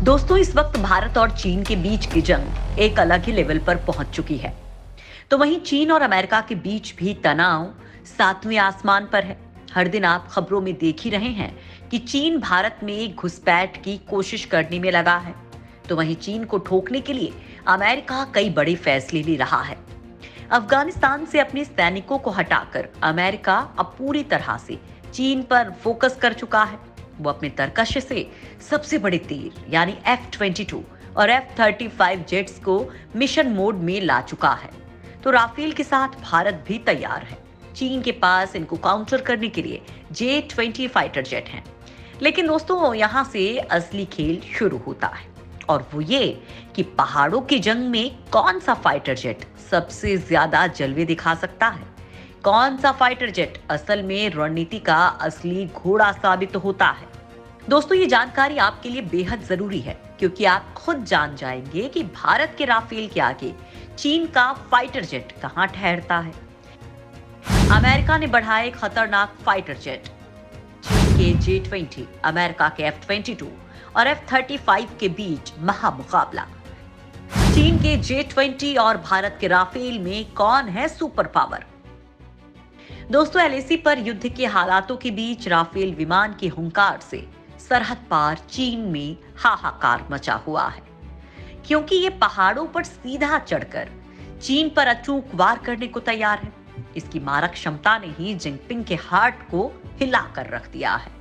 दोस्तों, इस वक्त भारत और चीन के बीच की जंग एक अलग ही लेवल पर पहुंच चुकी है। तो वहीं चीन और अमेरिका के बीच भी तनाव सातवें आसमान पर है। हर दिन आप खबरों में देख ही रहे हैं कि चीन भारत में घुसपैठ की कोशिश करने में लगा है। तो वहीं चीन को ठोकने के लिए अमेरिका कई बड़े फैसले ले रहा है। अफगानिस्तान से अपने सैनिकों को हटाकर अमेरिका अब पूरी तरह से चीन पर फोकस कर चुका है। वो अपने तरकश से सबसे बड़े तीर यानी F-22 और F-35 जेट्स को मिशन मोड में ला चुका है। तो राफेल के साथ भारत भी तैयार है। चीन के पास इनको काउंटर करने के लिए J-20 फाइटर जेट हैं। लेकिन दोस्तों, यहाँ से असली खेल शुरू होता है, और वो ये कि पहाड़ों की जंग में कौन सा फाइटर जेट सबसे ज्यादा जलवे दिखा सकता है। कौन सा फाइटर जेट असल में रणनीति का असली घोड़ा साबित होता है। दोस्तों, ये जानकारी आपके लिए बेहद जरूरी है, क्योंकि आप खुद जान जाएंगे कि भारत के राफेल के आगे चीन का फाइटर जेट कहां ठहरता है। अमेरिका ने बढ़ाए खतरनाक फाइटर जेट। चीन के J-20, अमेरिका के F-22 और F-35 के बीच महामुकाबला। चीन के J-20 और भारत के राफेल में कौन है सुपर पावर। दोस्तों, LAC पर युद्ध के हालातों के बीच राफेल विमान की हुंकार से सरहद पार चीन में हाहाकार मचा हुआ है, क्योंकि ये पहाड़ों पर सीधा चढ़कर चीन पर अचूक वार करने को तैयार है। इसकी मारक क्षमता ने ही जिनपिंग के हार्ट को हिला कर रख दिया है।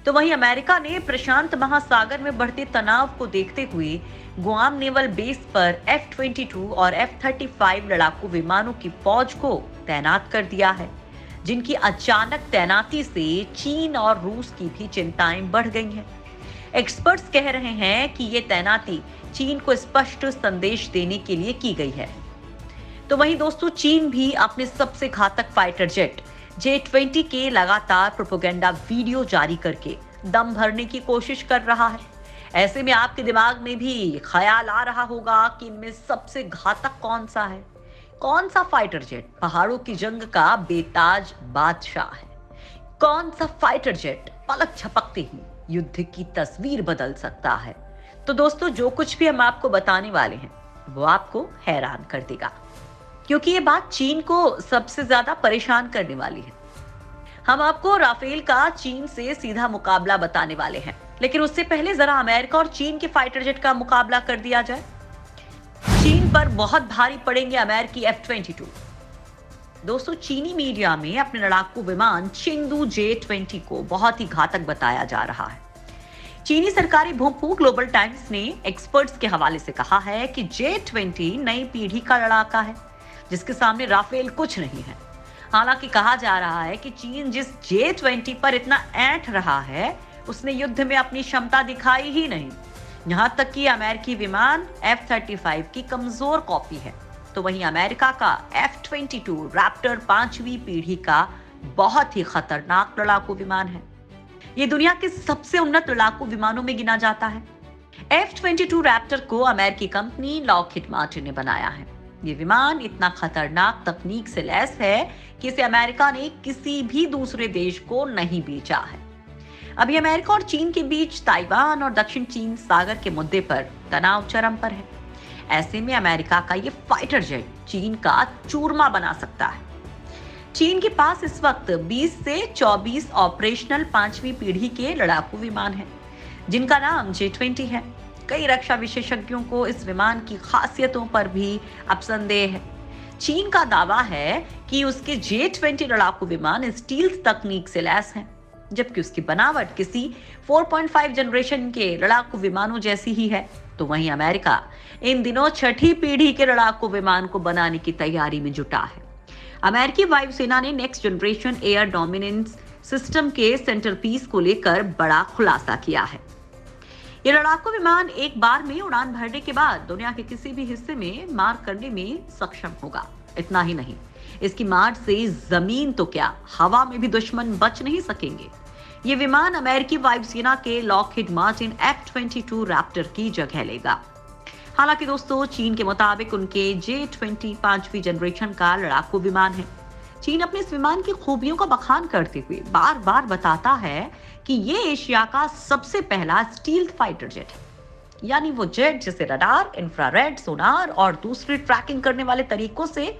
तो वहीं अमेरिका ने प्रशांत महासागर में बढ़ते तनाव को देखते हुए गुआम नेवल बेस पर F-22 और F-35 लड़ाकू विमानों की फौज को तैनात कर दिया है, जिनकी अचानक तैनाती से चीन और रूस की भी चिंताएं बढ़ गई हैं। एक्सपर्ट्स कह रहे हैं कि ये तैनाती चीन को स्पष्ट संदेश देने के लिए की गई है। तो वहीं दोस्तों, चीन भी अपने सबसे घातक फाइटर जेट J-20 के लगातार प्रोपेगेंडा वीडियो जारी करके दम भरने की कोशिश कर रहा है। ऐसे में आपके दिमाग में भी ख्याल आ रहा होगा कि इनमें सबसे घातक कौन सा है। कौन सा फाइटर जेट पहाड़ों की जंग का बेताज बादशाह है। कौन सा फाइटर जेट पलक झपकते ही युद्ध की तस्वीर बदल सकता है। तो दोस्तों, जो कुछ भी हम आपको बताने वाले हैं वो आपको हैरान कर देगा, क्योंकि ये बात चीन को सबसे ज्यादा परेशान करने वाली है। हम आपको राफेल का चीन से सीधा मुकाबला बताने वाले हैं, लेकिन उससे पहले जरा अमेरिका और चीन के फाइटर जेट का मुकाबला कर दिया जाए। चीन पर बहुत भारी पड़ेंगे अमेरिकी F-22। दोस्तों, चीनी मीडिया में अपने लड़ाकू विमान चेंगडू J-20 को बहुत ही घातक बताया जा रहा है। चीनी सरकारी भूखू ग्लोबल टाइम्स ने एक्सपर्ट्स के हवाले से कहा है कि J-20 नई पीढ़ी का लड़ाका है, जिसके सामने राफेल कुछ नहीं है। हालांकि कहा जा रहा है कि चीन जिस J-20 पर इतना ऐंठ रहा है, उसने युद्ध में अपनी क्षमता दिखाई ही नहीं। यहां तक कि अमेरिकी विमान F-35 की कमजोर कॉपी है। तो वहीं अमेरिका का F-22 रैप्टर 5वीं पीढ़ी का बहुत ही खतरनाक लड़ाकू विमान है। ये दुनिया के सबसे उन्नत लड़ाकू विमानों में गिना जाता है। F-22 रैप्टर को अमेरिकी कंपनी लॉकहीड मार्टिन ने बनाया है। ये विमान इतना खतरनाक तकनीक से लैस है कि इसे अमेरिका ने किसी भी दूसरे देश को नहीं बेचा है। अभी अमेरिका और चीन के बीच ताइवान और दक्षिण चीन सागर के मुद्दे पर तनाव चरम पर है। ऐसे में अमेरिका का ये फाइटर जेट चीन का चूरमा बना सकता है। चीन के पास इस वक्त 20 से 24 ऑपरेशनल 5वीं पीढ़ी के लड़ाकू विमान हैं, जिनका नाम J-20 है। कई रक्षा विशेषज्ञों को इस विमान की खासियतों पर भी अब संदेह है। चीन का दावा है कि उसके J-20 लड़ाकू विमान स्टील्थ तकनीक से लैस हैं, जबकि उसकी बनावट किसी 4.5 जनरेशन के लड़ाकू विमानों जैसी ही है। तो वहीं अमेरिका इन दिनों 6ठी पीढ़ी के लड़ाकू विमान को बनाने की तैयारी में जुटा है। अमेरिकी वायुसेना ने next generation air dominance system के सेंटरपीस को लेकर बड़ा खुलासा किया है। ये लड़ाकू विमान एक बार में उड़ान भरने के बाद दुनिया के किसी भी हिस्से में मार करने में सक्षम होगा। इतना ही नहीं, इसकी मार से जमीन तो क्या, हवा में भी दुश्मन बच नहीं सकेंगे। ये विमान अमेरिकी वायुसेना के लॉकहीड मार्टिन F-22 रैप्टर की जगह लेगा। हालांकि दोस्तों, चीन के मुताबिक उनके J-20 5वीं जनरेशन का लड़ाकू विमान है। चीन अपने इस विमान की खूबियों का बखान करते हुए बार बार बताता है कि ये एशिया का सबसे पहला स्टील्थ फाइटर जेट है। यानी वो जेट जिसे रडार, इंफ्रारेड, सोनार और दूसरी ट्रैकिंग करने वाले तरीकों से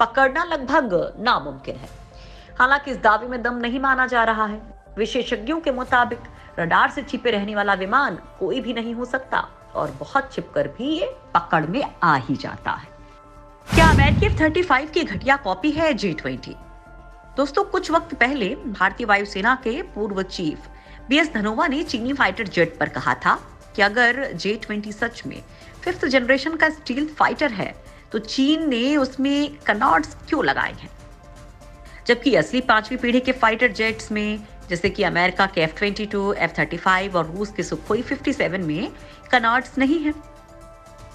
पकड़ना लगभग नामुमकिन है। हालांकि इस दावे में दम नहीं माना जा रहा है। विशेषज्ञों के मुताबिक रडार से छिपे रहने वाला विमान कोई भी नहीं हो सकता और बहुत छिपकर भी ये पकड़ में आ ही जाता है। क्या अमेरिकी F-35 की घटिया कॉपी है J-20? दोस्तों, कुछ वक्त पहले भारतीय वायुसेना के पूर्व चीफ BS धनोवा ने चीनी फाइटर जेट पर कहा था कि अगर J-20 सच में 5th जनरेशन का स्टील्थ फाइटर है तो चीन ने उसमें कनॉट्स क्यों लगाए हैं, जबकि असली 5वीं पीढ़ी के फाइटर जेट्स में जैसे कि अमेरिका के F-22, F-35 और रूस के सुखोई 57 में कनॉट्स नहीं है।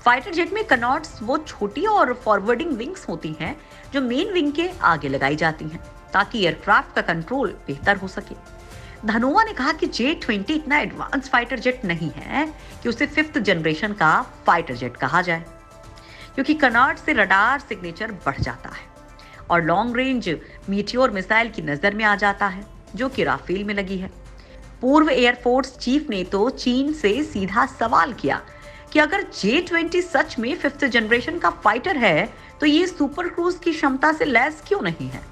फाइटर जेट में कनॉट्स वो छोटी और फॉरवर्डिंग विंग्स होती हैं जो मेन विंग के आगे लगाई जाती हैं ताकि एयरक्राफ्ट का कंट्रोल बेहतर हो सके। धनोवा ने कहा कि J-20 इतना एडवांस फाइटर जेट नहीं है कि उसे 5th जनरेशन का फाइटर जेट कहा जाए, क्योंकि कनॉट से रडार सिग्नेचर बढ़ जाता है और लॉन्ग रेंज मीटियोर मिसाइल की नजर में आ जाता है जो कि राफेल में लगी है। पूर्व एयरफोर्स चीफ ने तो चीन से सीधा सवाल किया कि अगर J-20 सच में 5th जनरेशन का फाइटर है तो ये सुपर क्रूज की क्षमता से लैस क्यों नहीं है।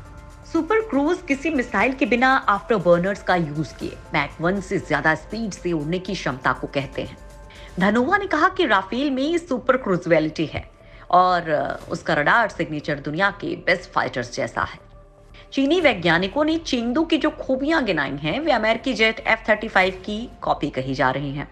सुपर क्रूज किसी मिसाइल के बिना आफ्टर बर्नर्स का यूज किए मैक 1 से ज्यादा स्पीड से उड़ने की क्षमता को कहते हैं। धनोवा ने कहा कि राफेल में सुपर क्रूजबिलिटी है और उसका रडार सिग्नेचर दुनिया के बेस्ट फाइटर्स जैसा है। चीनी वैज्ञानिकों ने चेंगडू की जो खूबियां गिनाई हैं वे अमेरिकी जेट F-35 की कॉपी कही जा रही हैं।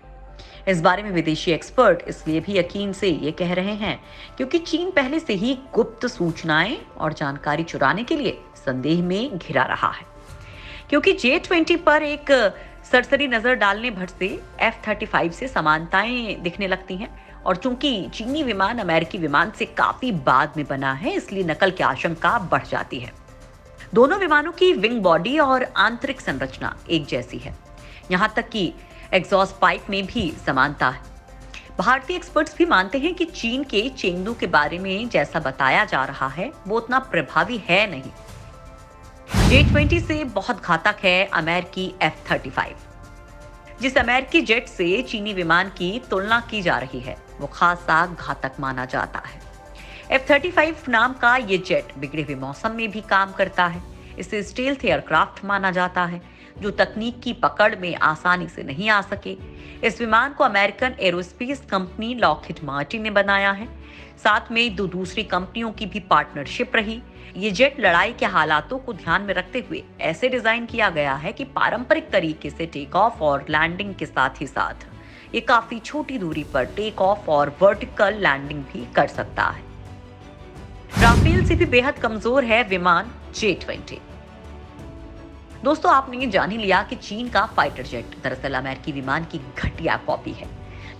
इस बारे में विदेशी एक्सपर्ट इसलिए भी यकीन से ये कह रहे हैं क्योंकि चीन पहले से ही गुप्त सूचनाएं और जानकारी चुराने के लिए संदेह में घिरा रहा है, क्योंकि J-20 पर एक सरसरी नजर डालने भर से F-35 से समानताएं दिखने लगती हैं और चूंकि चीनी विमान अमेरिकी विमान से काफी बाद में बना है इसलिए नकल की आशंका बढ़ जाती है। दोनों विमानों की विंग बॉडी और आंतरिक संरचना एक जैसी है, यहां तक कि एग्जॉस्ट पाइप में भी समानता है। भारतीय एक्सपर्ट्स भी मानते हैं कि चीन के चेंगडू के बारे में जैसा बताया जा रहा है वो उतना प्रभावी है नहीं। J-20 से बहुत घातक है अमेरिकी F-35। जिस अमेरिकी जेट से चीनी विमान की तुलना की जा रही है वो खासा घातक माना जाता है। F-35 नाम का ये जेट बिगड़े हुए मौसम में भी काम करता है। इसे स्टील्थ एयरक्राफ्ट माना जाता है जो तकनीक की पकड़ में आसानी से नहीं आ सके। इस विमान को American aerospace company Lockheed Martin ने बनाया है। साथ में दो दूसरी कंपनियों की भी पार्टनरशिप रही। ये जेट लड़ाई के हालातों को ध्यान में रखते हुए ऐसे डिजाइन किया गया है कि पारंपरिक तरीके से टेक ऑफ और लैंडिंग के साथ ही साथ ये काफी छोटी दूरी पर टेक ऑफ और वर्टिकल लैंडिंग भी कर सकता है। राफेल से भी बेहद कमजोर है विमान J-20। दोस्तों, आपने ये जान ही लिया कि चीन का फाइटर जेट दरअसल अमेरिकी विमान की घटिया कॉपी है,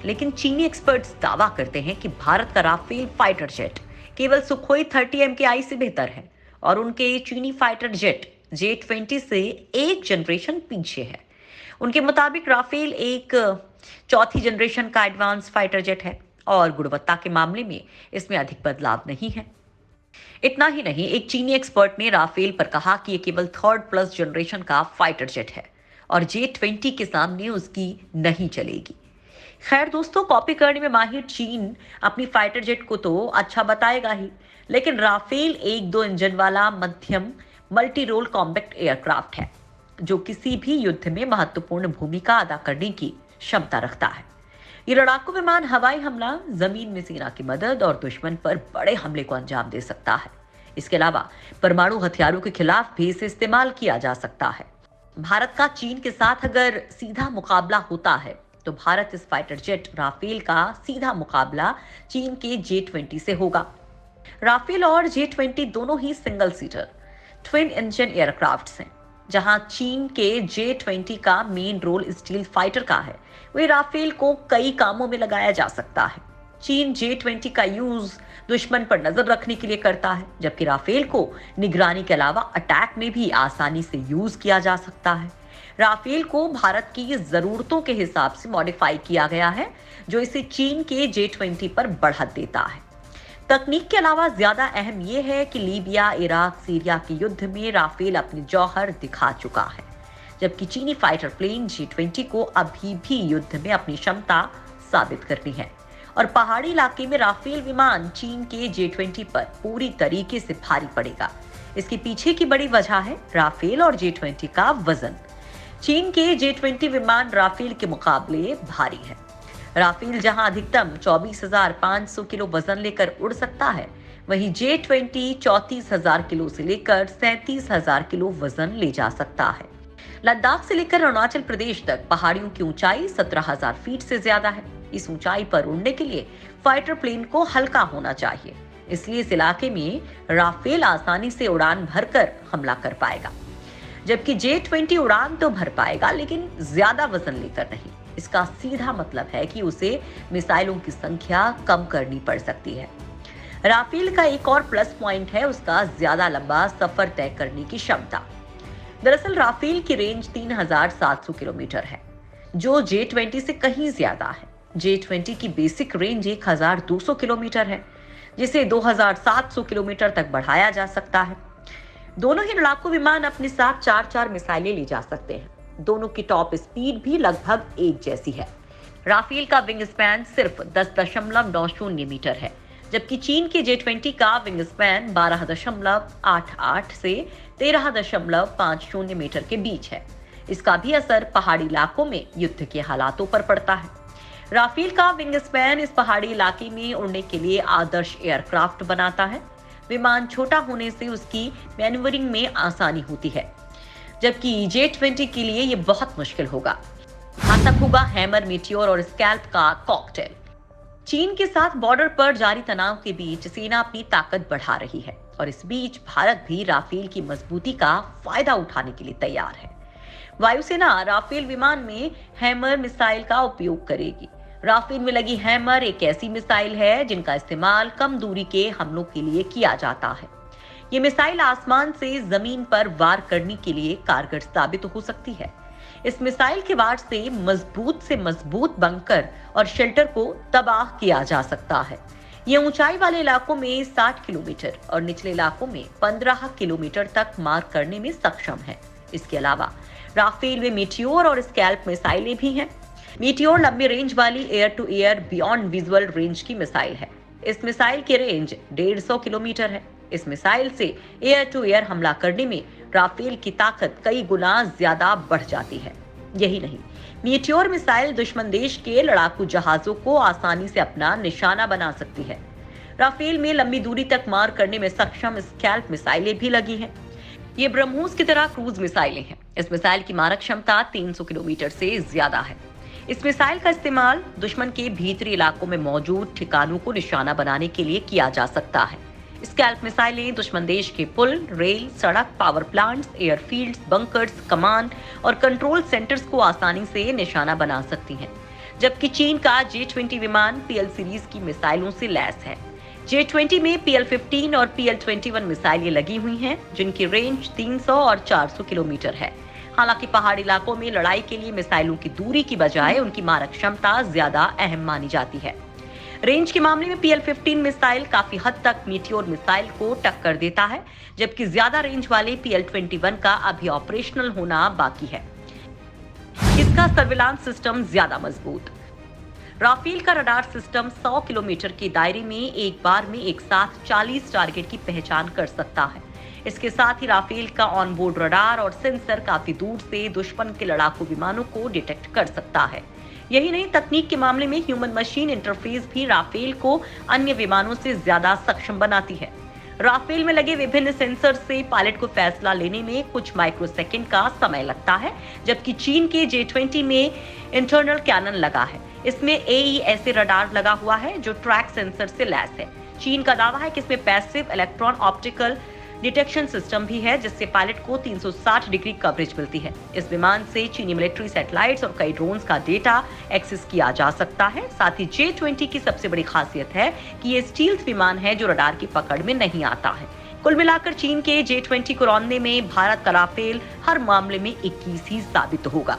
लेकिन चीनी एक्सपर्ट्स दावा करते हैं कि भारत का राफेल फाइटर जेट केवल सुखोई 30 MKI से बेहतर है और उनके चीनी फाइटर जेट J-20 से एक जनरेशन पीछे है। उनके मुताबिक राफेल एक 4थी जनरेशन का एडवांस फाइटर जेट है और गुणवत्ता के मामले में इसमें अधिक बदलाव नहीं है। इतना ही नहीं, एक चीनी एक्सपर्ट ने राफेल पर कहा कि यह केवल 3rd+ जनरेशन का फाइटर जेट है और J-20 के सामने उसकी नहीं चलेगी। खैर दोस्तों, कॉपी करने में माहिर चीन अपनी फाइटर जेट को तो अच्छा बताएगा ही, लेकिन राफेल 1-2 इंजन वाला मध्यम मल्टी रोल कॉम्बैक्ट एयरक्राफ्ट है जो किसी भी युद्ध में महत्वपूर्ण भूमिका अदा करने की क्षमता रखता है। ये लड़ाकू विमान हवाई हमला, जमीन में सेना की मदद और दुश्मन पर बड़े हमले को अंजाम दे सकता है। इसके अलावा परमाणु हथियारों के खिलाफ भी इसे इस्तेमाल किया जा सकता है। भारत का चीन के साथ अगर सीधा मुकाबला होता है तो भारत इस फाइटर जेट राफेल का सीधा मुकाबला चीन के J-20 से होगा। राफेल और J-20 दोनों ही single seater twin engine aircrafts हैं। जहां चीन के J-20 का मेन रोल स्टील फाइटर का है, वही राफेल को कई कामों में लगाया जा सकता है। चीन J-20 का यूज दुश्मन पर नजर रखने के लिए करता है, जबकि राफेल को निगरानी के अलावा अटैक में भी आसानी से यूज किया जा सकता है। राफेल को भारत की जरूरतों के हिसाब से मॉडिफाई किया गया है जो इसे चीन के J-20 पर बढ़त देता है। तकनीक के अलावा ज्यादा अहम यह है कि लीबिया, इराक, सीरिया के युद्ध में राफेल अपने जौहर दिखा चुका है, जबकि चीनी फाइटर प्लेन J-20 को अभी भी युद्ध में अपनी क्षमता साबित करनी है। और पहाड़ी इलाके में राफेल विमान चीन के J-20 पर पूरी तरीके से भारी पड़ेगा। इसके पीछे की बड़ी वजह है राफेल और J-20 का वजन। चीन के J-20 विमान राफेल के मुकाबले भारी है। राफेल जहां अधिकतम 24,500 किलो वजन लेकर उड़ सकता है, वहीं J-20 34,000 किलो से लेकर 37,000 किलो वजन ले जा सकता है। लद्दाख से लेकर अरुणाचल प्रदेश तक पहाड़ियों की ऊंचाई 17,000 फीट से ज्यादा है। इस ऊंचाई पर उड़ने के लिए फाइटर प्लेन को हल्का होना चाहिए, इसलिए इस इलाके में राफेल आसानी से उड़ान भरकर हमला कर पाएगा, जबकि J-20 उड़ान तो भर पाएगा लेकिन ज्यादा वजन लेकर नहीं। इसका सीधा मतलब है कि उसे मिसाइलों की संख्या कम करनी पड़ सकती है। राफेल का एक और प्लस पॉइंट है उसका ज्यादा लंबा सफर तय करने की क्षमता। दरअसल राफेल की रेंज 3,700 किलोमीटर है, जो J-20 से कहीं ज्यादा है। J-20 की बेसिक रेंज 1,200 किलोमीटर है, जिसे 2,700 किलोमीटर तक बढ़ाया जा सकता है। दोनों ही लड़ाकू विमान अपने साथ 4-4 मिसाइलें ले जा सकते हैं। दोनों की टॉप स्पीड भी लगभग एक जैसी है। राफेल का विंग स्पैन सिर्फ 10.90 मीटर है, जबकि चीन के J-20 का विंग स्पैन 12.88 से 13.50 मीटर के बीच है। इसका भी असर पहाड़ी इलाकों में युद्ध के हालातों पर पड़ता है। राफेल का विंग स्पैन इस पहाड़ी इलाके में उड़ने के लिए आदर्श एयरक्राफ्ट बनाता है। विमान छोटा होने से उसकी मैन्यूवरिंग में आसानी होती है, जबकि J-20 के लिए यह बहुत मुश्किल होगा। घातक होगा हैमर, मीटियोर और स्कैल्प का कॉकटेल। चीन के साथ बॉर्डर पर जारी तनाव के बीच सेना अपनी ताकत बढ़ा रही है और इस बीच भारत भी राफेल की मजबूती का फायदा उठाने के लिए तैयार है। वायुसेना राफेल विमान में हैमर मिसाइल का उपयोग करेगी। राफेल में लगी हैमर एक ऐसी मिसाइल है जिनका इस्तेमाल कम दूरी के हमलों के लिए किया जाता है। ये मिसाइल आसमान से जमीन पर वार करने के लिए कारगर साबित हो सकती है। इस मिसाइल के वार से मजबूत बंकर और शेल्टर को तबाह किया जा सकता है। ये ऊंचाई वाले इलाकों में 60 किलोमीटर और निचले इलाकों में 15 किलोमीटर तक मार करने में सक्षम है। इसके अलावा राफेल में मीटियोर और स्कैल्प मिसाइलें भी हैं। मीटियोर लंबी रेंज वाली air to air beyond visual range की मिसाइल है। इस मिसाइल की रेंज 150 किलोमीटर है। इस मिसाइल से एयर टू एयर हमला करने में राफेल की ताकत कई गुना ज्यादा बढ़ जाती है। यही नहीं, मीटियोर मिसाइल दुश्मन देश के लड़ाकू जहाजों को आसानी से अपना निशाना बना सकती है। राफेल में लंबी दूरी तक मार करने में सक्षम स्कैल्प मिसाइलें भी लगी हैं। ये ब्रह्मोस की तरह क्रूज मिसाइलें हैं। इस मिसाइल की मारक क्षमता 300 किलोमीटर से ज्यादा है। इस मिसाइल का इस्तेमाल दुश्मन के भीतरी इलाकों में मौजूद ठिकानों को निशाना बनाने के लिए किया जा सकता है। स्कैल्प मिसाइलें दुश्मन देश के पुल, रेल, सड़क, power plants, airfields, bunkers, command और कंट्रोल सेंटर्स को आसानी से निशाना बना सकती हैं। जबकि चीन का J-20 विमान PL सीरीज की मिसाइलों से लैस है। J-20 में PL-15 और PL-21 मिसाइलें लगी हुई हैं, जिनकी रेंज 300 और 400 किलोमीटर है। हालांकि पहाड़ी इलाकों में लड़ाई के लिए मिसाइलों की दूरी की बजाय उनकी मारक क्षमता ज्यादा अहम मानी जाती है। रेंज के मामले में PL-15 मिसाइल काफी हद तक मीटियोर मिसाइल को टक्कर देता है, जबकि ज्यादा रेंज वाले PL-21 का अभी ऑपरेशनल होना बाकी है। इसका सर्विलांस सिस्टम ज्यादा मजबूत। राफेल का रडार सिस्टम 100 किलोमीटर के दायरे में एक बार में एक साथ 40 टारगेट की पहचान कर सकता है। इसके साथ ही राफेल का ऑनबोर्ड रडार और सेंसर काफी दूर से दुश्मन के लड़ाकू विमानों को डिटेक्ट कर सकता है। यही नहीं, तकनीक के मामले में ह्यूमन मशीन इंटरफेस भी राफेल को अन्य विमानों से ज्यादा सक्षम बनाती है। राफेल में लगे विभिन्न सेंसर से पायलट को फैसला लेने में कुछ माइक्रोसेकंड का समय लगता है, जबकि चीन के J-20 में इंटरनल कैनन लगा है। इसमें AESA रडार लगा हुआ है जो ट्रैक सेंसर से लैस है। चीन का दावा है कि इसमें passive electron optical detection system भी है, जिससे पायलट को 360 डिग्री कवरेज मिलती है। इस विमान से चीनी मिलिट्री सैटेलाइट्स और कई ड्रोन्स का डेटा एक्सेस किया जा सकता है। साथ ही J-20 की सबसे बड़ी खासियत है कि ये स्टील्थ विमान है जो रडार की पकड़ में नहीं आता है। कुल मिलाकर चीन के J-20 को रौंदने में भारत का राफेल हर मामले में 21 ही साबित होगा।